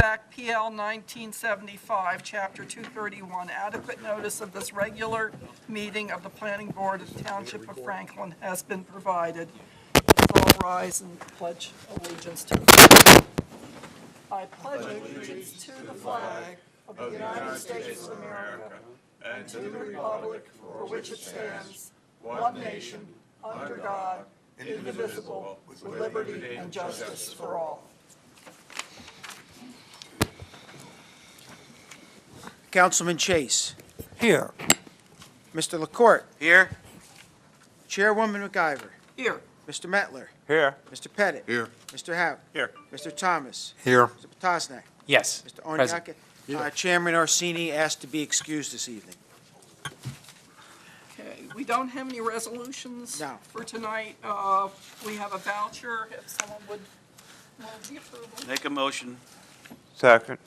Act PL 1975, Chapter 231, adequate notice of this regular meeting of the Planning Board of the Township of Franklin has been provided. Let's all rise and pledge allegiance to the flag. I pledge allegiance to the flag of the United States of America and to the republic for which it stands, one nation, under God, indivisible, with liberty and justice for all. Councilman Chase. Here. Mr. LaCourte. Here. Chairwoman McIver. Here. Mr. Metler. Here. Mr. Pettit. Here. Mr. Howe. Here. Mr. Thomas. Here. Mr. Potosnak. Yes. Mr. Present. Onyaka. Chairman Orsini asked to be excused this evening. Okay, we don't have any resolutions No. for tonight. We have a voucher, if someone would move the approval. Make a motion. Second.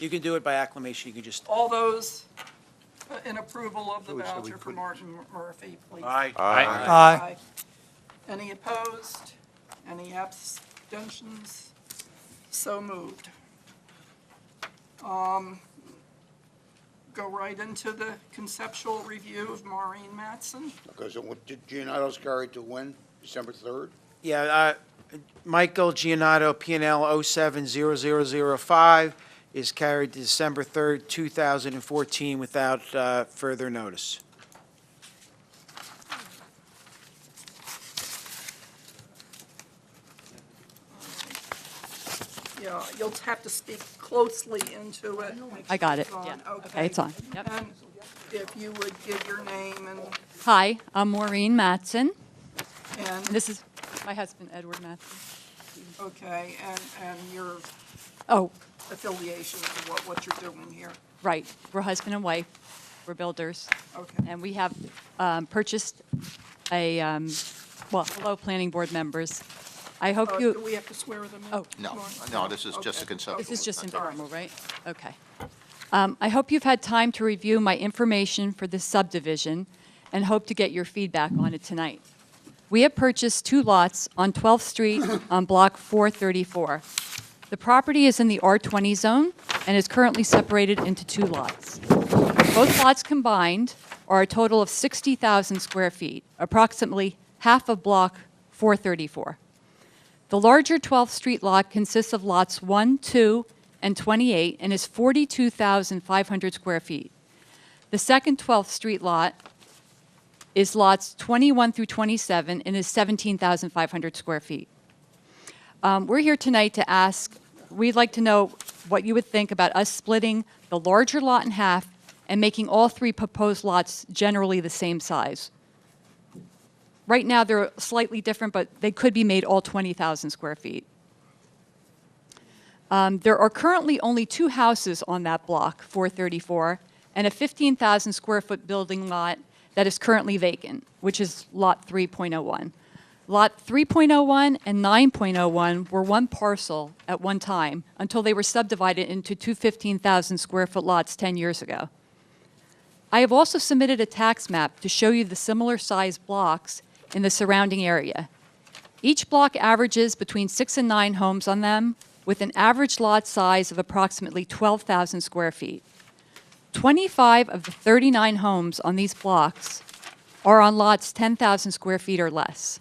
You can do it by acclamation. You can just, All those in approval of the voucher for Martin Murphy, please. Aye. Aye. Any opposed? Any abstentions? So moved. Go right into the conceptual review of Maureen Matson. Okay, so what did Gianotto's carried to when? December 3rd? yeah, Michael Giannotto, P&L 070005, is carried to December 3rd, 2014, without further notice. Yeah, you'll have to speak closely into it. Make I got sure it. it's on. Yeah. Okay. Okay, it's on. Yep. And if you would give your name and Hi, I'm Maureen Matson. And, This is my husband, Edward Matson. okay, and your Oh, affiliation to what you're doing here. right. We're husband and wife. We're builders. Okay. And we have purchased a, well, hello, planning board members. I hope Do you, we have to swear them in? Oh. No, this is just a Okay. conceptual. this is just All right. informal, right? Okay. I hope you've had time to review my information for this subdivision and hope to get your feedback on it tonight. We have purchased 2 lots on 12th Street on Block 434. The property is in the R20 zone and is currently separated into 2 lots. Both lots combined are a total of 60,000 square feet, approximately half of Block 434. The larger 12th Street lot consists of lots 1, 2, and 28 and is 42,500 square feet. The second 12th Street lot is lots 21 through 27 and is 17,500 square feet. We're here tonight to ask, we'd like to know what you would think about us splitting the larger lot in half and making all 3 proposed lots generally the same size. Right now, they're slightly different, but they could be made all 20,000 square feet. There are currently only 2 houses on that block, 434, and a 15,000 square foot building lot that is currently vacant, which is Lot 3.01. Lot 3.01 and 9.01 were one parcel at one time until they were subdivided into 2 15,000 square foot lots 10 years ago. I have also submitted a tax map to show you the similar size blocks in the surrounding area. Each block averages between 6 and 9 homes on them, with an average lot size of approximately 12,000 square feet. 25 of the 39 homes on these blocks are on lots 10,000 square feet or less.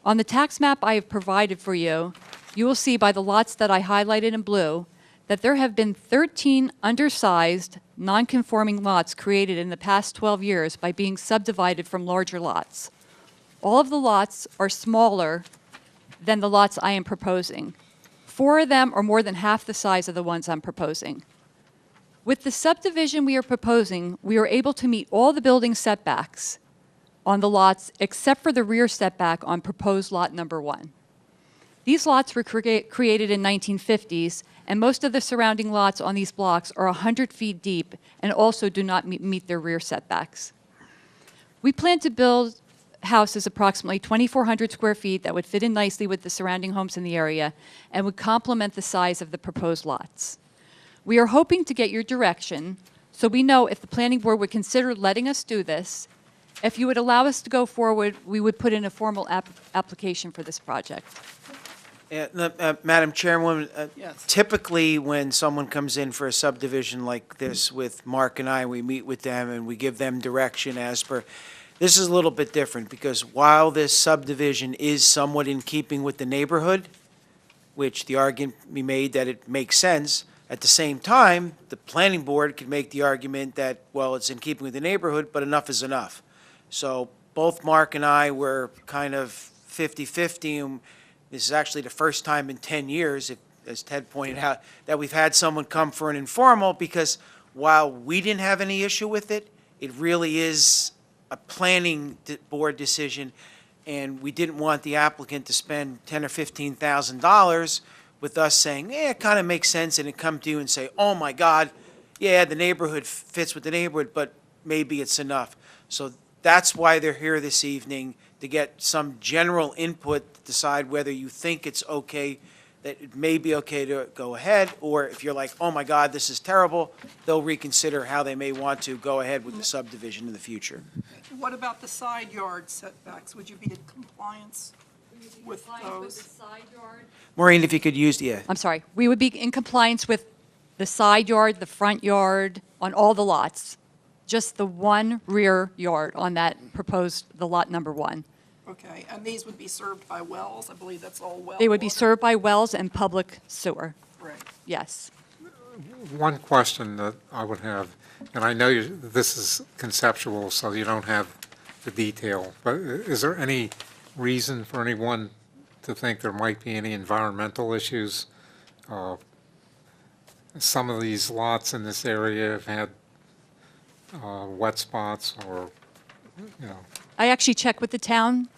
On the tax map I have provided for you, you will see by the lots that I highlighted in blue that there have been 13 undersized, non-conforming lots created in the past 12 years by being subdivided from larger lots. All of the lots are smaller than the lots I am proposing. 4 of them are more than half the size of the ones I'm proposing. With the subdivision we are proposing, we are able to meet all the building setbacks on the lots except for the rear setback on proposed lot number 1. These lots were created in 1950s, and most of the surrounding lots on these blocks are 100 feet deep and also do not meet their rear setbacks. We plan to build houses approximately 2,400 square feet that would fit in nicely with the surrounding homes in the area and would complement the size of the proposed lots. We are hoping to get your direction so we know if the planning board would consider letting us do this. If you would allow us to go forward, we would put in a formal application for this project. Madam Chairwoman, Yes. typically when someone comes in for a subdivision like this with Mark and I, we meet with them and we give them direction as per. This is a little bit different because while this subdivision is somewhat in keeping with the neighborhood, which the argument can be made that it makes sense, at the same time, the planning board could make the argument that, well, it's in keeping with the neighborhood, but enough is enough. So both Mark and I were kind of 50-50, and this is actually the first time in 10 years, as Ted pointed out, that we've had someone come for an informal, because while we didn't have any issue with it, it really is a planning board decision, and we didn't want the applicant to spend $10,000 or $15,000 with us saying, it kind of makes sense, and it come to you and say, oh my God, yeah, the neighborhood fits with the neighborhood, but maybe it's enough. So that's why they're here this evening, to get some general input to decide whether you think it's okay, that it may be okay to go ahead, or if you're like, oh my God, this is terrible, they'll reconsider how they may want to go ahead with the subdivision in the future. What about the side yard setbacks? Would you be in compliance with those? Maureen, if you could use the, I'm sorry, we would be in compliance with the side yard, the front yard, on all the lots. Just the one rear yard on that proposed, the lot number 1. Okay, and these would be served by wells? I believe that's all well. They would be water. served by wells and public sewer, Right. yes. One question that I would have, and I know this is conceptual, so you don't have the detail, but is there any reason for anyone to think there might be any environmental issues? Some of these lots in this area have had wet spots or, you know. I actually checked with the town,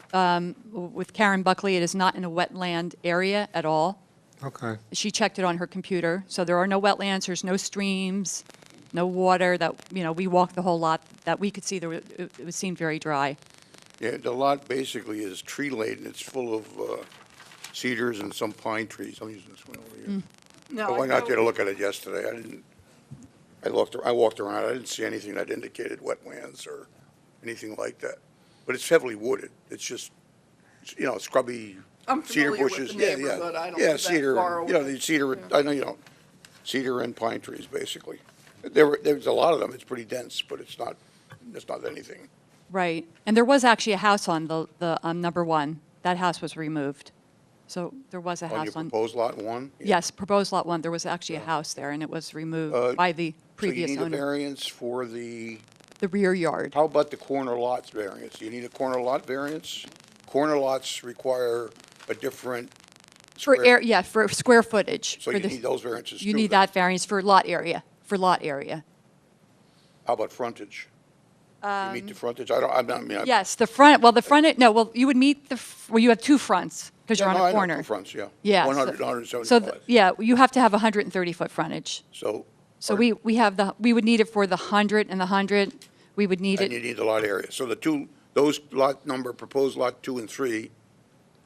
with Karen Buckley. It is not in a wetland area at all. Okay, She checked it on her computer, so there are no wetlands, there's no streams, no water that, we walked the whole lot, that we could see, it seemed very dry. Yeah, the lot basically is tree laden. It's full of cedars and some pine trees. I'm using this one over here. Now, I I went out there to know, look at it yesterday. I walked around. I didn't see anything that indicated wetlands or anything like that. But it's heavily wooded. It's just, scrubby I'm cedar familiar with bushes. the Yeah, neighborhood. yeah. I don't Yeah, live that cedar, far away. the cedar, I know you don't. Cedar and pine trees, basically. There's a lot of them. It's pretty dense, but it's not anything. Right, and there was actually a house on the number 1. That house was removed. So there was a On your house on, proposed lot 1? yes, proposed lot 1, there was actually a house there, and it was removed by the previous So you need a owner. variance for the, The rear yard. how about the corner lots variance? Do you need a corner lot variance? Corner lots require a different For square. for square footage. So for you the- need those variances too. You need then. that variance for lot area, How about frontage? You meet the frontage? I'm not, I mean, Yes, the front, you would meet you have 2 fronts, because you're on a corner. Two fronts, yeah. Yeah. 100, So, 175. yeah, you have to have 130-foot frontage. So. So we would need it for the 100 and the 100, we would need And you it, need the lot area. So those lot number, proposed lot 2 and 3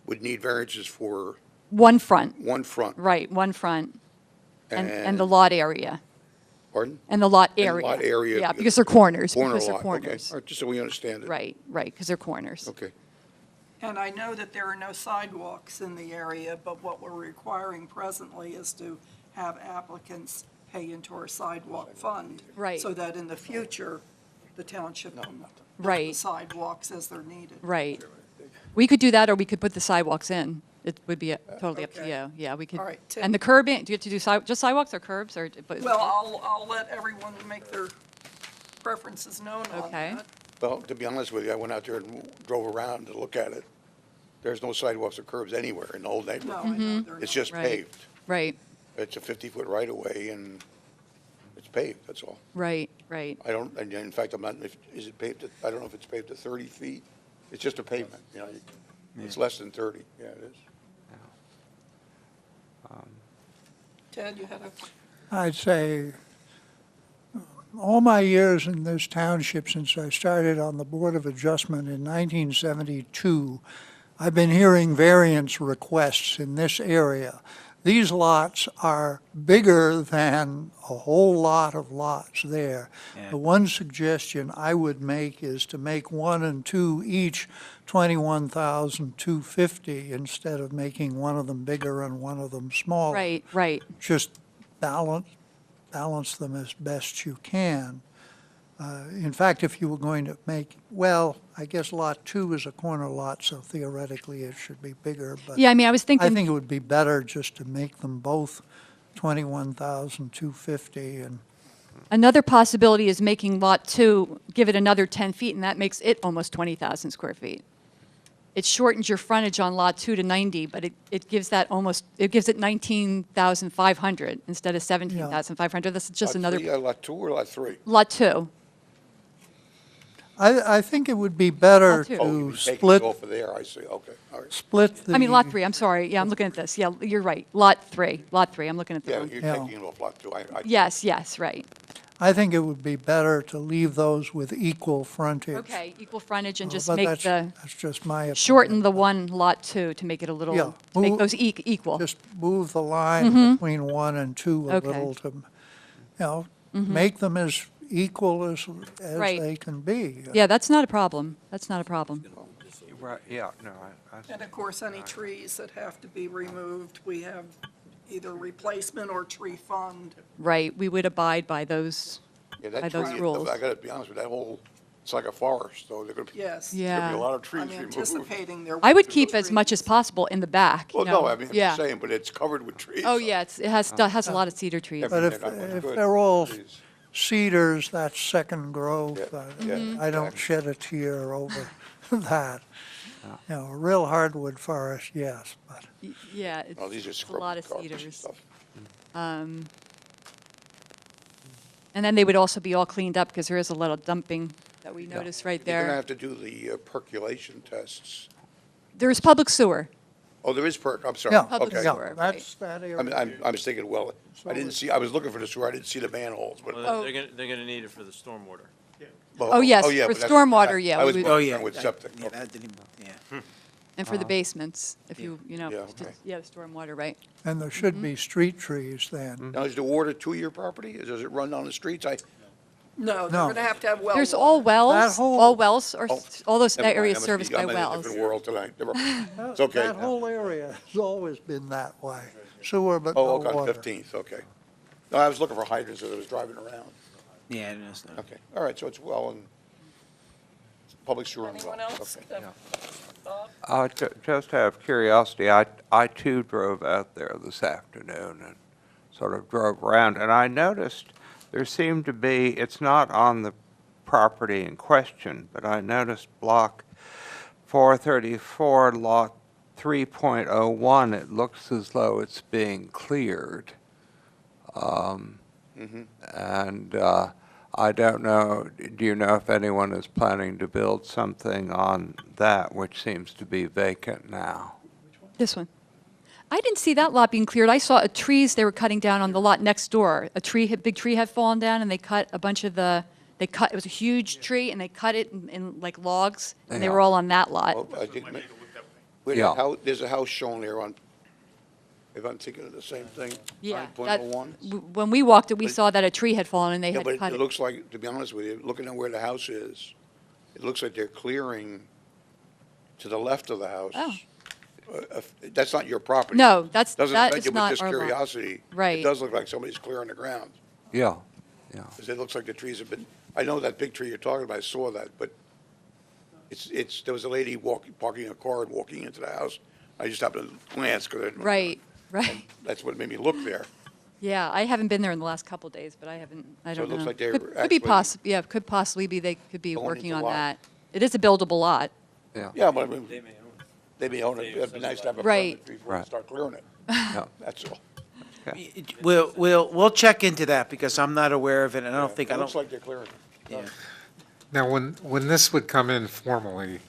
would need variances for one front, one front. right, one front, and the lot area, Pardon? and the lot And area. lot area, Yeah, yeah. because they're corners, Corner because they're lot, okay. corners. All right, just so we understand it. Right, because they're corners. Okay. and I know that there are no sidewalks in the area, but what we're requiring presently is to have applicants pay into our sidewalk fund. Right. So that in the future, the township can build the Right. sidewalks as they're needed. Right. We could do that, or we could put the sidewalks in. It would be totally up to Okay. you. Yeah, we could. All right, Tim. And the curbing, do you have to do just sidewalks or curbs, or? Well, I'll let everyone make their preferences known on Okay. that. Well, to be honest with you, I went out there and drove around to look at it. There's no sidewalks or curbs anywhere in the whole No, neighborhood. I know they're It's not. just Right. paved. Right, It's a 50-foot right-of-way, and it's paved, that's all. right. I don't, and in fact, is it paved, I don't know if it's paved to 30 feet. It's just a pavement, it's less than 30, yeah, it is. Ted, you had a, I'd say all my years in this township, since I started on the Board of Adjustment in 1972, I've been hearing variance requests in this area These lots are bigger than a whole lot of lots there. Yeah. The one suggestion I would make is to make 1 and 2 each 21,250 instead of making one of them bigger and one of them smaller. Right, right. Just balance them as best you can. In fact, if you were going to make, well, I guess Lot 2 is a corner lot, so theoretically it should be bigger, but Yeah, I mean, I was I thinking, think it would be better just to make them both 21,250 and, another possibility is making Lot 2, give it another 10 feet, and that makes it almost 20,000 square feet. It shortens your frontage on Lot 2 to 90, but it gives that almost, it gives it 19,500 instead of 17,500. This is just another, Lot 2 or Lot 3? Lot 2. I think it would be better Lot two. Oh, to you'd be taking split, it off of there, I see, okay, all right. split the. I mean, Lot 3, I'm sorry. Yeah, I'm looking at this. Yeah, you're right. Lot 3, I'm looking at the Yeah, wrong. you're Yeah. taking it off Lot 2. Yes, yes, right. I think it would be better to leave those with equal frontage. Okay, equal frontage and just But make that's just my opinion. shorten the one Lot 2 to make it a little, Yeah, to make move- those equal. Just move the line between 1 and 2 a Okay. little to, make them as equal as Right. they can be. Yeah, that's not a problem. That's not a problem. Right, yeah, no, I And of course, any trees that have to be removed, we have either replacement or tree fund. Right, we would abide by those. Yeah, by that those tree, rules. I gotta be honest with you, that whole, it's like a forest, so they're gonna be, Yes. there'll be Yeah. a lot of trees I'm removed. anticipating there. I would will be keep as much as trees. possible in the back, you Well, know. no, I mean, I'm Yeah. just saying, but it's covered with trees. Oh, so- yeah, it has a lot of cedar trees. Yeah, But if, they're not much if good, they're all trees. cedars, that's second growth. Yeah, Mm-hmm. yeah, I don't exactly. shed a tear over that. A real hardwood forest, yes, but Yeah, Oh, these are it's a lot of carpet cedars. stuff. And then they would also be all cleaned up because there is a lot of dumping that we noticed right You're gonna there. have to do the percolation tests. There's public sewer. Oh, there is I'm sorry, yeah, Public okay. sewer. yeah, that's that area. I was thinking, well, I didn't see, I was looking for the sewer, I didn't see the manholes, but. Oh. They're gonna need it for the stormwater. Oh, yes, yeah, for but that's- stormwater, yeah, I was we would- more Oh, yeah. concerned with septic. Yeah, Okay. that didn't, yeah. And for the basements, if you Yeah, okay. yeah, the stormwater, right. And there should be street trees then. Now, is the water to your property? Does it run down the streets? No, they're No. going to have well. There's water. all wells, That whole- all wells, or Oh, all those, never that area mind, I is must be- serviced by I'm in a wells. different world tonight. It's okay. That whole area has always been that way. Sewer, but no Oh, okay, on water. 15th, okay. No, I was looking for hydrants as I was driving around. Yeah, it is. No. Okay, all right, so it's well and public sewer and well. Anyone else? Okay. just out of curiosity, I too drove out there this afternoon and sort of drove around, and I noticed there seemed to be, it's not on the property in question, but I noticed block 434, lot 3.01, it looks as though it's being cleared. And I don't know, do you know if anyone is planning to build something on that, which seems to be vacant now? This one. I didn't see that lot being cleared. I saw trees they were cutting down on the lot next door. A big tree had fallen down, and they cut a bunch of it was a huge tree, and they cut it in like logs, and they were Yeah. all on that lot. Oh, I didn't ma- wait, Yeah. there's a house shown there on, if I'm thinking of the same thing, Yeah, that, 9.01? when we walked it, we But- saw that a tree had fallen, and they Yeah, had but cut it it. looks like, to be honest with you, looking at where the house is, it looks like they're clearing to the left of the house. Oh. That's not your property. No, that Doesn't is affect you, but not just our lot. curiosity. Right. It does look like somebody's clearing the ground, Yeah, yeah. because it looks like the trees have been, I know that big tree you're talking about, I saw that, but there was a lady parking a car and walking into the house. I just happened to glance, because Right, right. that's what made me look there. Yeah, I haven't been there in the last couple days, but I So don't it know. looks like they're Could be actually yeah, could possibly be, they could be going working into on lot. that. It is a buildable lot. Yeah, but I mean, they may own it, it'd be nice to have a Right. permit before you Right. start clearing it. Yeah. That's all. We'll check into that because I'm not aware of it, and I don't think, It I looks don't, like they're clearing it. yeah. Now, when this would come in formally,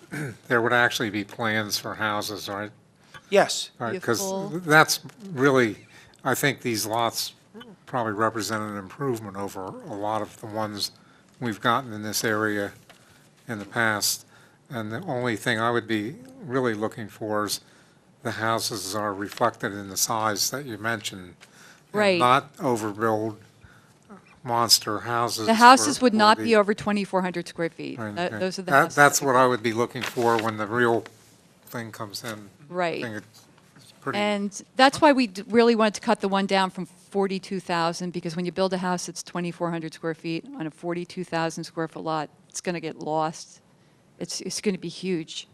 there would actually be plans for houses, right? Yes, Be a Because full- that's really, I think these lots probably represent an improvement over a lot of the ones we've gotten in this area in the past. And the only thing I would be really looking for is the houses are reflected in the size that you mentioned. and Right. Not overbuild monster houses. The houses for- would for not the- be over 2,400 square feet. Okay. Those are the That- houses. That's that what we- I would be looking for when the real thing comes in. I Right. think it's pretty. And that's why we really wanted to cut the one down from 42,000, because when you build a house that's 2,400 square feet on a 42,000 square foot lot, it's going to get lost. It's going to be huge,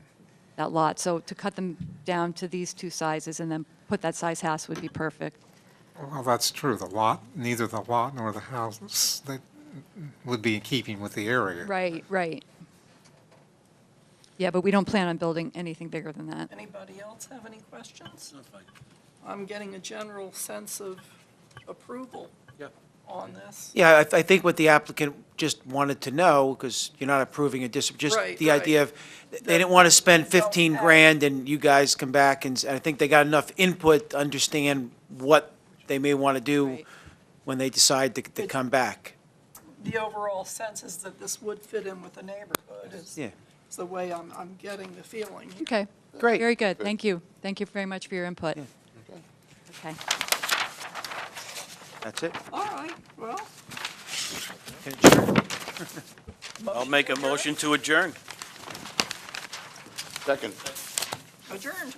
that lot. So to cut them down to these two sizes and then put that size house would be perfect. Well, that's true. The lot, neither the lot nor the houses, they would be in keeping with the area. Right, right. Yeah, but we don't plan on building anything bigger than that. Anybody else have any questions? I'm getting a general sense of approval on this. Yeah, I think what the applicant just wanted to know, because you're not approving a just Right, the right. idea of, they didn't want to spend Don't 15 add. grand and you guys come back and I think they got enough input to understand what they may want to do Right. when they decide to come back. The overall sense is that this would fit in with the neighborhood, Yeah. is the way I'm getting the feeling. Okay. Great. Very good. Thank you. Thank you very much for your input. Yeah. Okay. That's it. All right, well. Can adjourn. I'll make a motion to adjourn. Second. Adjourned.